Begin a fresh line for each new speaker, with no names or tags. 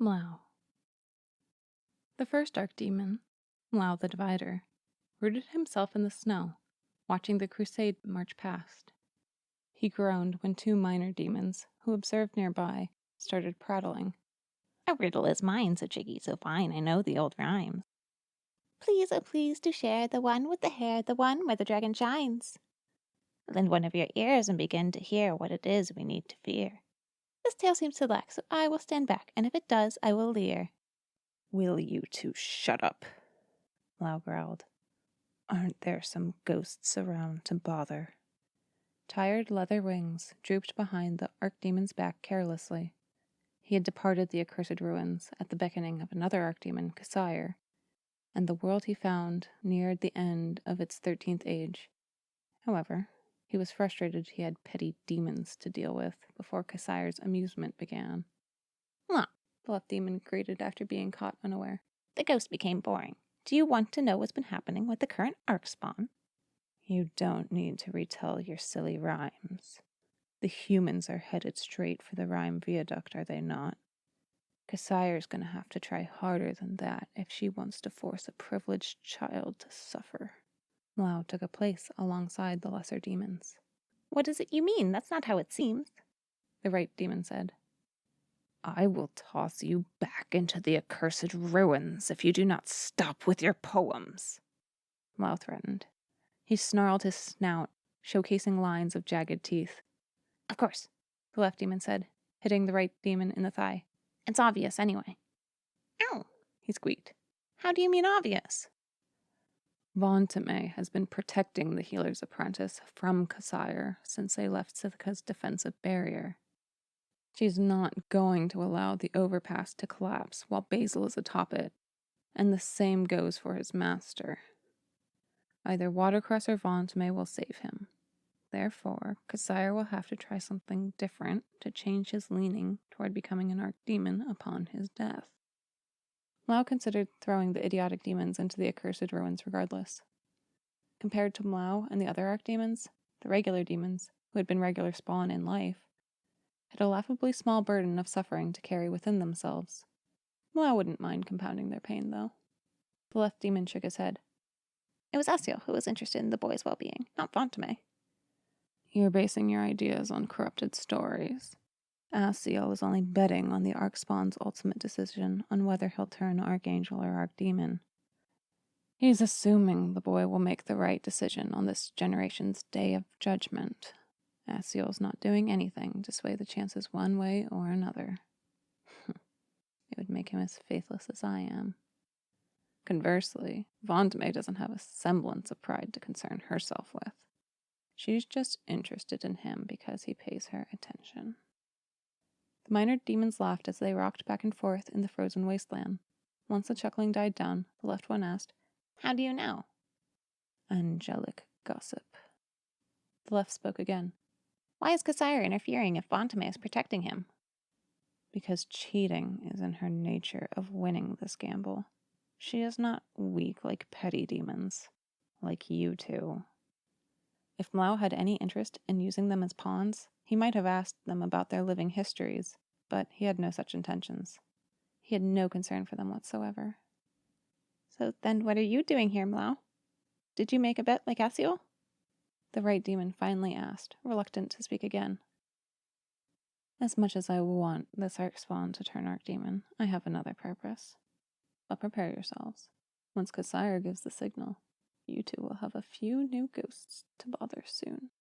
Mlaou. The first archdemon, Mlaou the Divider, rooted himself in the snow, watching the crusade march past. He groaned when two minor demons, who observed nearby, started prattling.
"A riddle is mine, so jiggy, so fine, I know the old rhymes. Please, oh please, do share the one with the hair, the one where the dragon shines. Lend one of your ears and begin to hear what it is we need to fear. This tale seems to lack, so I will stand back, and if it does, I will leer."
"Will you two shut up?" Mlaou growled. "Aren't there some ghosts around to bother?"
Tired leather wings drooped behind the archdemon's back carelessly. He had departed the accursed ruins at the beckoning of another archdemon, Coserai, and the world he found neared the end of its 13th age. However, he was frustrated he had petty demons to deal with before Coserai's amusement began.
"Nah,"
the left demon greeted after being caught unaware.
"The ghost became boring. Do you want to know what's been happening with the current archspawn?"
"You don't need to retell your silly rhymes. The humans are headed straight for the rhyme viaduct, are they not? Coserai's gonna have to try harder than that if she wants to force a privileged child to suffer."
Mlaou took a place alongside the lesser demons.
"What is it you mean? That's not how it seems,"
the right demon said.
"I will toss you back into the accursed ruins if you do not stop with your poems,"
Mlaou threatened. He snarled his snout, showcasing lines of jagged teeth.
"Of course,"
the left demon said, hitting the right demon in the thigh.
"It's obvious anyway."
"Ow!" he squeaked.
"How do you mean obvious?"
Tome has been protecting the healer's apprentice from Coserai since they left Sithica's defensive barrier. She's not going to allow the overpass to collapse while Basil is atop it, and the same goes for his master. Either Watercress or Tome will save him. Therefore, Coserai will have to try something different to change his leaning toward becoming an archdemon upon his death. Mlaou considered throwing the idiotic demons into the accursed ruins regardless. Compared to Mlaou and the other archdemons, the regular demons, who had been regular spawn in life, had a laughably small burden of suffering to carry within themselves. Mlaou wouldn't mind compounding their pain, though. The left demon shook his head.
"It was Asiel who was interested in the boy's well-being, not Tome."
"You're basing your ideas on corrupted stories. Asiel is only betting on the Archspawn's ultimate decision on whether he'll turn archangel or archdemon. He's assuming the boy will make the right decision on this generation's day of judgment. Asiel's not doing anything to sway the chances one way or another. It would make him as faithless as I am. Conversely, Tome doesn't have a semblance of pride to concern herself with. She's just interested in him because he pays her attention." The minor demons laughed as they rocked back and forth in the frozen wasteland. Once the chuckling died down, the left one asked,
"How do you know?"
"Angelic gossip." The left spoke again.
"Why is Coserai interfering if Tome is protecting him?"
"Because cheating is in her nature of winning this gamble. She is not weak like petty demons, like you two." If Mlaou had any interest in using them as pawns, he might have asked them about their living histories, but he had no such intentions. He had no concern for them whatsoever.
"So then what are you doing here, Mlaou? Did you make a bet like Asiel?"
The right demon finally asked, reluctant to speak again. "As much as I want this Archspawn to turn archdemon, I have another purpose. But prepare yourselves. Once Coserai gives the signal, you two will have a few new ghosts to bother soon."